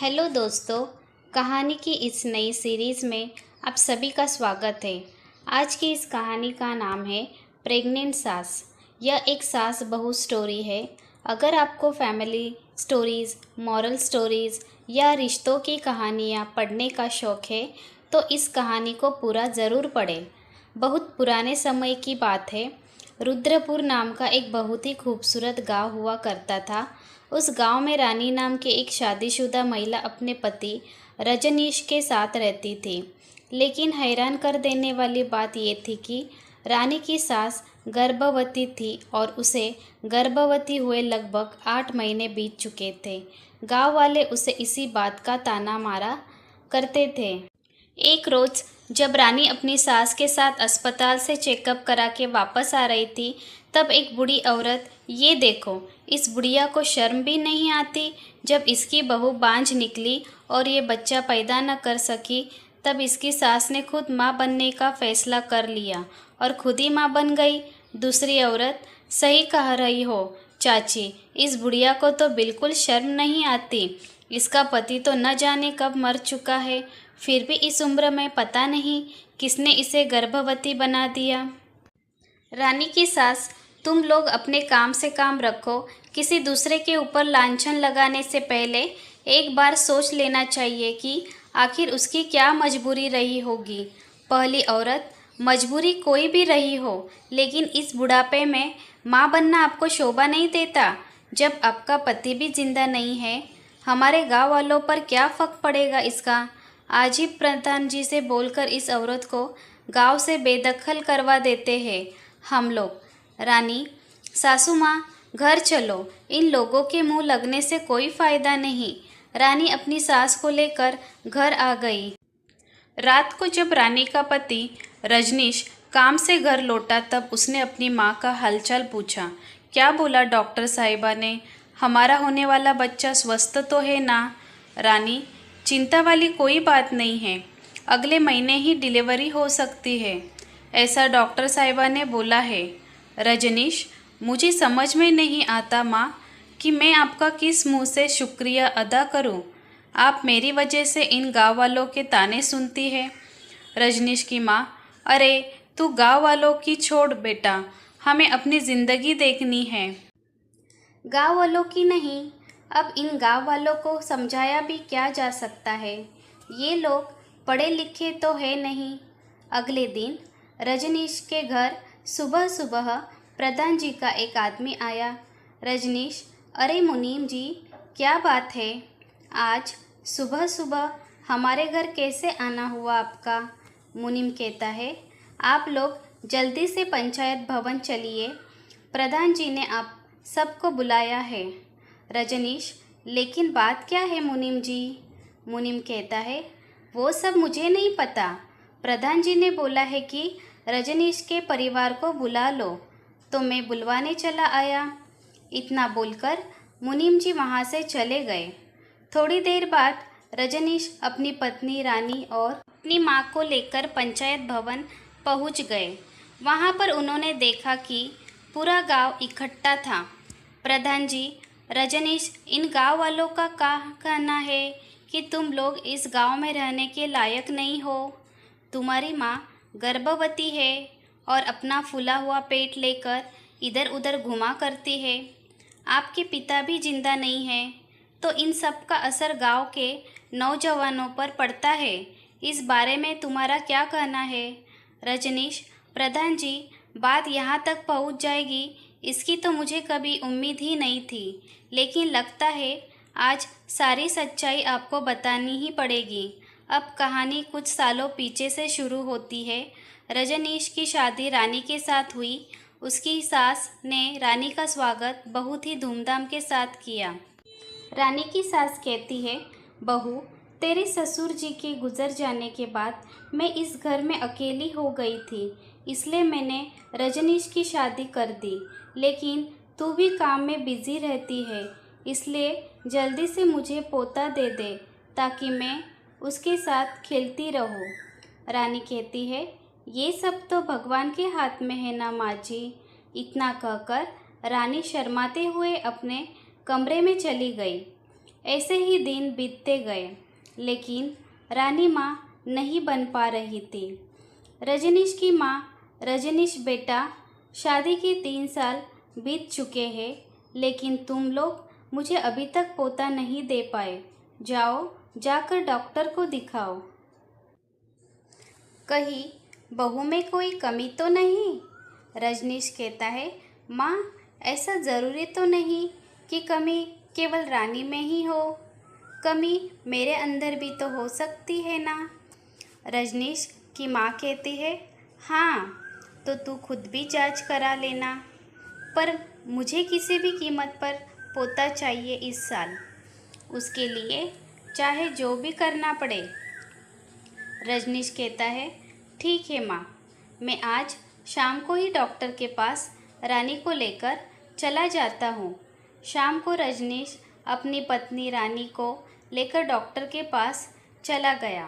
Hello दोस्तों, कहानी की इस नई सीरीज़ में आप सभी का स्वागत है। आज की इस कहानी का नाम है प्रेग्नेंट सास। यह एक सास बहू स्टोरी है। अगर आपको फैमिली स्टोरीज़, मॉरल स्टोरीज़ या रिश्तों की कहानियाँ पढ़ने का शौक़ है तो इस कहानी को पूरा ज़रूर पढ़ें। बहुत पुराने समय की बात है। रुद्रपुर नाम का एक बहुत ही खूबसूरत गांव हुआ करता था। उस गांव में रानी नाम की एक शादीशुदा महिला अपने पति रजनीश के साथ रहती थी। लेकिन हैरान कर देने वाली बात ये थी कि रानी की सास गर्भवती थी और उसे गर्भवती हुए लगभग 8 महीने बीत चुके थे। गांव वाले उसे इसी बात का ताना मारा करते थे। एक रोज़ जब रानी अपनी सास के साथ अस्पताल से चेकअप करा के वापस आ रही थी, तब एक बूढ़ी औरत, ये देखो, इस बुढ़िया को शर्म भी नहीं आती। जब इसकी बहू बांझ निकली और ये बच्चा पैदा न कर सकी, तब इसकी सास ने खुद माँ बनने का फैसला कर लिया और खुद ही माँ बन गई। दूसरी औरत, सही कह रही हो चाची, इस बुढ़िया को तो बिल्कुल शर्म नहीं आती। इसका पति तो न जाने कब मर चुका है, फिर भी इस उम्र में पता नहीं किसने इसे गर्भवती बना दिया। रानी की सास, तुम लोग अपने काम से काम रखो। किसी दूसरे के ऊपर लांछन लगाने से पहले एक बार सोच लेना चाहिए कि आखिर उसकी क्या मजबूरी रही होगी। पहली औरत, मजबूरी कोई भी रही हो, लेकिन इस बुढ़ापे में माँ बनना आपको शोभा नहीं देता। जब आपका पति भी जिंदा नहीं है, हमारे गांव वालों पर क्या फ़र्क पड़ेगा इसका। आज ही प्रधान जी से बोलकर इस औरत को गांव से बेदखल करवा देते हैं हम लोग। रानी, सासू माँ, घर चलो, इन लोगों के मुंह लगने से कोई फ़ायदा नहीं। रानी अपनी सास को लेकर घर आ गई। रात को जब रानी का पति रजनीश काम से घर लौटा, तब उसने अपनी माँ का हालचाल पूछा। क्या बोला डॉक्टर साहिबा ने? हमारा होने वाला बच्चा स्वस्थ तो है ना? रानी, चिंता वाली कोई बात नहीं है, अगले महीने ही डिलीवरी हो सकती है, ऐसा डॉक्टर साहिबा ने बोला है। रजनीश, मुझे समझ में नहीं आता माँ कि मैं आपका किस मुंह से शुक्रिया अदा करूं। आप मेरी वजह से इन गांव वालों के ताने सुनती है। रजनीश की माँ, अरे तू गांव वालों की छोड़ बेटा, हमें अपनी ज़िंदगी देखनी है। गांव वालों की नहीं, अब इन गांव वालों को समझाया भी क्या जा सकता है। ये लोग पढ़े लिखे तो है नहीं। अगले दिन रजनीश के घर सुबह सुबह प्रधान जी का एक आदमी आया। रजनीश, अरे मुनीम जी, क्या बात है, आज सुबह सुबह हमारे घर कैसे आना हुआ आपका? मुनीम कहता है, आप लोग जल्दी से पंचायत भवन चलिए, प्रधान जी ने आप सबको बुलाया है। रजनीश, लेकिन बात क्या है मुनीम जी? मुनीम कहता है, वो सब मुझे नहीं पता, प्रधान जी ने बोला है कि रजनीश के परिवार को बुला लो, तो मैं बुलवाने चला आया। इतना बोलकर मुनीम जी वहाँ से चले गए। थोड़ी देर बाद रजनीश अपनी पत्नी रानी और अपनी माँ को लेकर पंचायत भवन पहुँच गए। वहाँ पर उन्होंने देखा कि पूरा गांव इकट्ठा था। प्रधान जी, रजनीश, इन गांव वालों का क्या कहना है कि तुम लोग इस गांव में रहने के लायक नहीं हो। तुम्हारी माँ गर्भवती है और अपना फूला हुआ पेट लेकर इधर उधर घुमा करती है। आपके पिता भी जिंदा नहीं है, तो इन सब का असर गांव के नौजवानों पर पड़ता है। इस बारे में तुम्हारा क्या कहना है? रजनीश, प्रधान जी, बात यहाँ तक पहुँच जाएगी इसकी तो मुझे कभी उम्मीद ही नहीं थी, लेकिन लगता है आज सारी सच्चाई आपको बतानी ही पड़ेगी। अब कहानी कुछ सालों पीछे से शुरू होती है। रजनीश की शादी रानी के साथ हुई। उसकी सास ने रानी का स्वागत बहुत ही धूमधाम के साथ किया। रानी की सास कहती है, बहू, तेरे ससुर जी के गुजर जाने के बाद मैं इस घर में अकेली हो गई थी, इसलिए मैंने रजनीश की शादी कर दी। लेकिन तू भी काम में बिजी रहती है, इसलिए जल्दी से मुझे पोता दे दे ताकि मैं उसके साथ खेलती रहूं। रानी कहती है, ये सब तो भगवान के हाथ में है ना माँ जी। इतना कहकर रानी शर्माते हुए अपने कमरे में चली गई। ऐसे ही दिन बीतते गए, लेकिन रानी माँ नहीं बन पा रही थी। रजनीश की माँ, रजनीश बेटा, शादी के 3 साल बीत चुके हैं, लेकिन तुम लोग मुझे अभी तक पोता नहीं दे पाए। जाओ, जाकर डॉक्टर को दिखाओ। कहीं बहू में कोई कमी तो नहीं? रजनीश कहता है, माँ, ऐसा ज़रूरी तो नहीं कि कमी केवल रानी में ही हो। कमी मेरे अंदर भी तो हो सकती है ना। रजनीश की माँ कहती है, हाँ, तो तू खुद भी जांच करा लेना, पर मुझे किसी भी कीमत पर पोता चाहिए इस साल। उसके लिए चाहे जो भी करना पड़े। रजनीश कहता है, ठीक है माँ, मैं आज शाम को ही डॉक्टर के पास रानी को लेकर चला जाता हूँ। शाम को रजनीश अपनी पत्नी रानी को लेकर डॉक्टर के पास चला गया।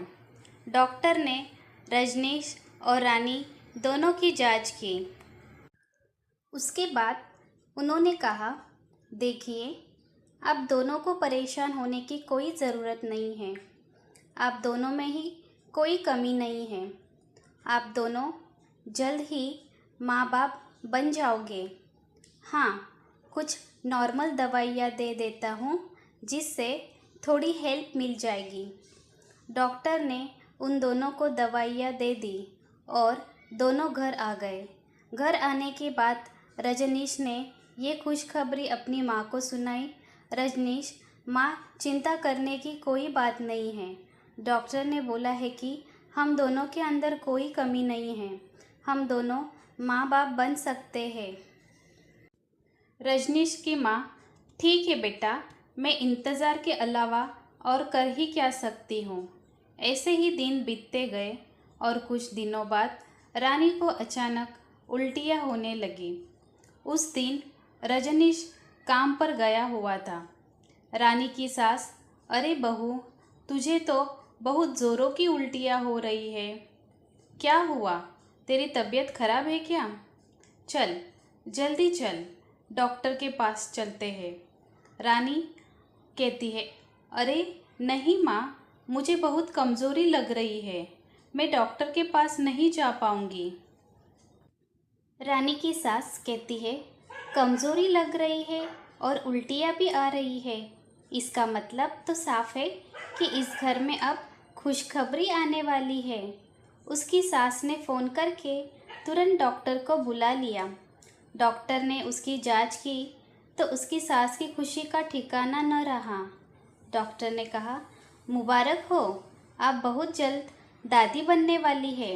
डॉक्टर ने रजनीश और रानी दोनों की जांच की। उसके बाद उन्होंने कहा, देखिए, आप दोनों को परेशान होने की कोई ज़रूरत नहीं है। आप दोनों में ही कोई कमी नहीं है। आप दोनों जल्द ही माँ बाप बन जाओगे। हाँ, कुछ नॉर्मल दवाइयाँ दे देता हूँ, जिससे थोड़ी हेल्प मिल जाएगी। डॉक्टर ने उन दोनों को दवाइयाँ दे दी और दोनों घर आ गए। घर आने के बाद रजनीश ने ये खुशखबरी अपनी माँ को सुनाई। रजनीश, माँ, चिंता करने की कोई बात नहीं है। डॉक्टर ने बोला है कि हम दोनों के अंदर कोई कमी नहीं है। हम दोनों माँ बाप बन सकते हैं। रजनीश की माँ, ठीक है बेटा, मैं इंतज़ार के अलावा और कर ही क्या सकती हूँ। ऐसे ही दिन बीतते गए और कुछ दिनों बाद रानी को अचानक उल्टियाँ होने लगी। उस दिन रजनीश काम पर गया हुआ था। रानी की सास, अरे बहू, तुझे तो बहुत ज़ोरों की उल्टियाँ हो रही है। क्या हुआ? तेरी तबीयत खराब है क्या? चल, जल्दी चल, डॉक्टर के पास चलते हैं। रानी कहती है, अरे नहीं माँ, मुझे बहुत कमज़ोरी लग रही है, मैं डॉक्टर के पास नहीं जा पाऊँगी। रानी की सास कहती है, कमज़ोरी लग रही है और उल्टियाँ भी आ रही है, इसका मतलब तो साफ है कि इस घर में अब खुशखबरी आने वाली है। उसकी सास ने फ़ोन करके तुरंत डॉक्टर को बुला लिया। डॉक्टर ने उसकी जांच की तो उसकी सास की खुशी का ठिकाना न रहा। डॉक्टर ने कहा, मुबारक हो, आप बहुत जल्द दादी बनने वाली है।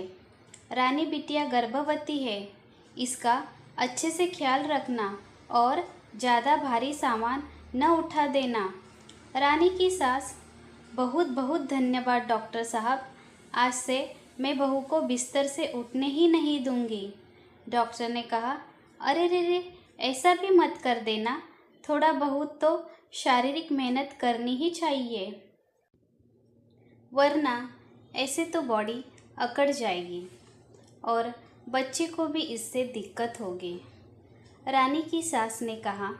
रानी बिटिया गर्भवती है, इसका अच्छे से ख्याल रखना और ज़्यादा भारी सामान न उठा देना। रानी की सास, बहुत बहुत धन्यवाद डॉक्टर साहब, आज से मैं बहू को बिस्तर से उठने ही नहीं दूंगी। डॉक्टर ने कहा, अरे रे रे, ऐसा भी मत कर देना, थोड़ा बहुत तो शारीरिक मेहनत करनी ही चाहिए, वरना ऐसे तो बॉडी अकड़ जाएगी और बच्चे को भी इससे दिक्कत होगी। रानी की सास ने कहा,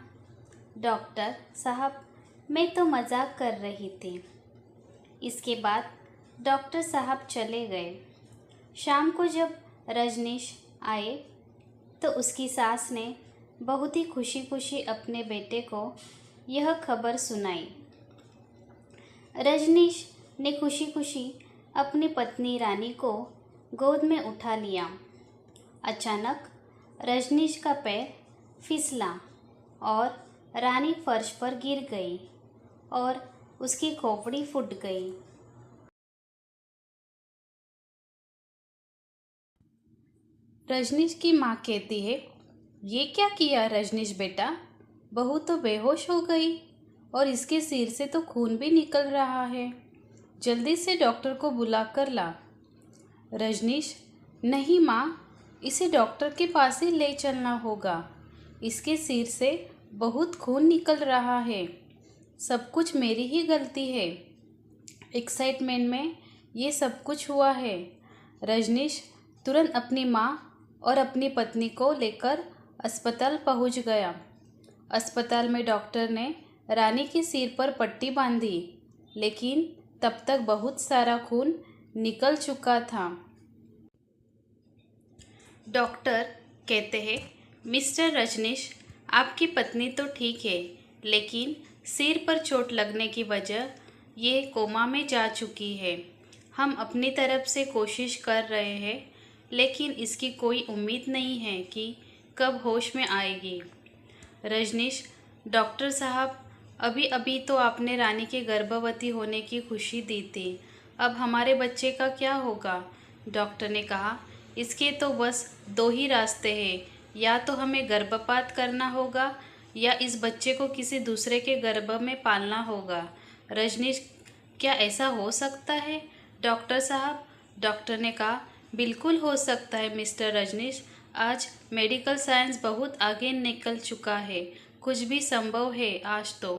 डॉक्टर साहब, मैं तो मजाक कर रही थी। इसके बाद डॉक्टर साहब चले गए। शाम को जब रजनीश आए तो उसकी सास ने बहुत ही खुशी खुशी अपने बेटे को यह खबर सुनाई। रजनीश ने खुशी खुशी अपनी पत्नी रानी को गोद में उठा लिया। अचानक रजनीश का पैर फिसला और रानी फर्श पर गिर गई और उसकी खोपड़ी फूट गई। रजनीश की माँ कहती है, ये क्या किया रजनीश बेटा? बहू तो बेहोश हो गई और इसके सिर से तो खून भी निकल रहा है। जल्दी से डॉक्टर को बुला कर ला। रजनीश, नहीं माँ, इसे डॉक्टर के पास ही ले चलना होगा। इसके सिर से बहुत खून निकल रहा है। सब कुछ मेरी ही गलती है। एक्साइटमेंट में ये सब कुछ हुआ है। रजनीश तुरंत अपनी माँ और अपनी पत्नी को लेकर अस्पताल पहुंच गया। अस्पताल में डॉक्टर ने रानी के सिर पर पट्टी बांधी, लेकिन तब तक बहुत सारा खून निकल चुका था। डॉक्टर कहते हैं, मिस्टर रजनीश, आपकी पत्नी तो ठीक है, लेकिन सिर पर चोट लगने की वजह ये कोमा में जा चुकी है। हम अपनी तरफ से कोशिश कर रहे हैं, लेकिन इसकी कोई उम्मीद नहीं है कि कब होश में आएगी। रजनीश, डॉक्टर साहब, अभी अभी तो आपने रानी के गर्भवती होने की खुशी दी थी, अब हमारे बच्चे का क्या होगा? डॉक्टर ने कहा, इसके तो बस 2 ही रास्ते हैं, या तो हमें गर्भपात करना होगा या इस बच्चे को किसी दूसरे के गर्भ में पालना होगा। रजनीश, क्या ऐसा हो सकता है डॉक्टर साहब? डॉक्टर ने कहा, बिल्कुल हो सकता है मिस्टर रजनीश, आज मेडिकल साइंस बहुत आगे निकल चुका है, कुछ भी संभव है आज तो।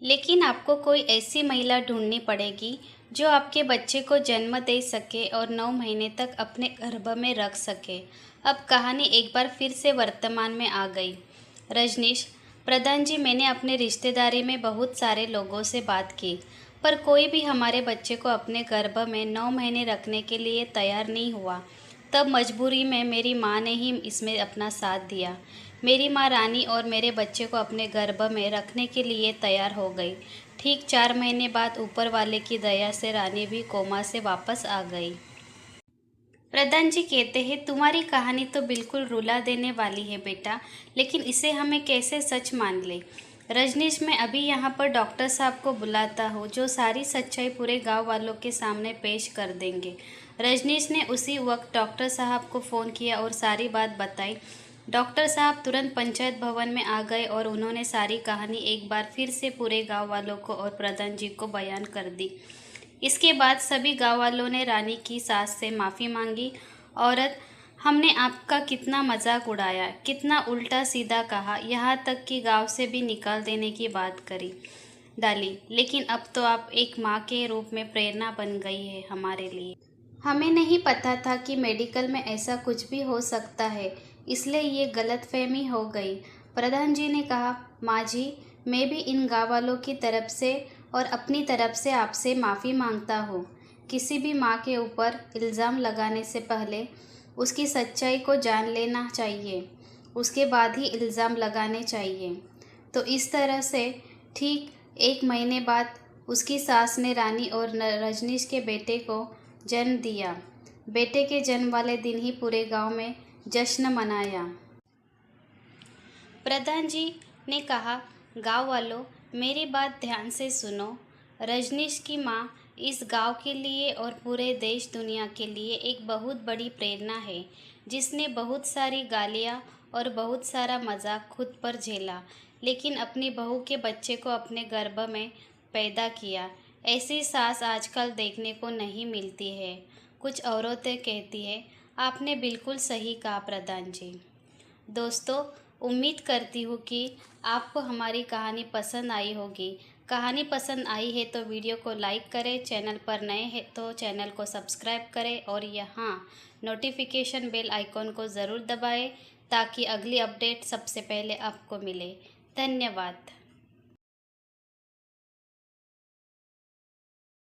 लेकिन आपको कोई ऐसी महिला ढूंढनी पड़ेगी जो आपके बच्चे को जन्म दे सके और 9 महीने तक अपने गर्भ में रख सके। अब कहानी एक बार फिर से वर्तमान में आ गई। रजनीश, प्रधान जी, मैंने अपने रिश्तेदारी में बहुत सारे लोगों से बात की, पर कोई भी हमारे बच्चे को अपने गर्भ में 9 महीने रखने के लिए तैयार नहीं हुआ। तब मजबूरी में मेरी माँ ने ही इसमें अपना साथ दिया। मेरी माँ रानी और मेरे बच्चे को अपने गर्भ में रखने के लिए तैयार हो गई। ठीक 4 महीने बाद ऊपर वाले की दया से रानी भी कोमा से वापस आ गई। प्रधान जी कहते हैं, तुम्हारी कहानी तो बिल्कुल रुला देने वाली है बेटा, लेकिन इसे हमें कैसे सच मान ले? रजनीश, मैं अभी यहाँ पर डॉक्टर साहब को बुलाता हूँ, जो सारी सच्चाई पूरे गांव वालों के सामने पेश कर देंगे। रजनीश ने उसी वक्त डॉक्टर साहब को फ़ोन किया और सारी बात बताई। डॉक्टर साहब तुरंत पंचायत भवन में आ गए और उन्होंने सारी कहानी एक बार फिर से पूरे गांव वालों को और प्रधान जी को बयान कर दी। इसके बाद सभी गांव वालों ने रानी की सास से माफ़ी मांगी। औरत, हमने आपका कितना मजाक उड़ाया, कितना उल्टा सीधा कहा, यहाँ तक कि गांव से भी निकाल देने की बात करी डाली, लेकिन अब तो आप एक माँ के रूप में प्रेरणा बन गई है हमारे लिए। हमें नहीं पता था कि मेडिकल में ऐसा कुछ भी हो सकता है, इसलिए ये गलतफहमी हो गई। प्रधान जी ने कहा, माँ जी, मैं भी इन गाँव वालों की तरफ से और अपनी तरफ से आपसे माफ़ी मांगता हूँ। किसी भी माँ के ऊपर इल्ज़ाम लगाने से पहले उसकी सच्चाई को जान लेना चाहिए, उसके बाद ही इल्ज़ाम लगाने चाहिए। तो इस तरह से ठीक 1 महीने बाद उसकी सास ने रानी और रजनीश के बेटे को जन्म दिया। बेटे के जन्म वाले दिन ही पूरे गांव में जश्न मनाया। प्रधान जी ने कहा, गांव वालों, मेरी बात ध्यान से सुनो। रजनीश की माँ इस गांव के लिए और पूरे देश दुनिया के लिए एक बहुत बड़ी प्रेरणा है, जिसने बहुत सारी गालियाँ और बहुत सारा मजाक खुद पर झेला, लेकिन अपनी बहू के बच्चे को अपने गर्भ में पैदा किया। ऐसी सास आजकल देखने को नहीं मिलती है। कुछ औरतें कहती है, आपने बिल्कुल सही कहा प्रधान जी। दोस्तों, उम्मीद करती हूँ कि आपको हमारी कहानी पसंद आई होगी। कहानी पसंद आई है तो वीडियो को लाइक करें, चैनल पर नए हैं तो चैनल को सब्सक्राइब करें और यहाँ नोटिफिकेशन बेल आइकॉन को ज़रूर दबाएं ताकि अगली अपडेट सबसे पहले आपको मिले। धन्यवाद।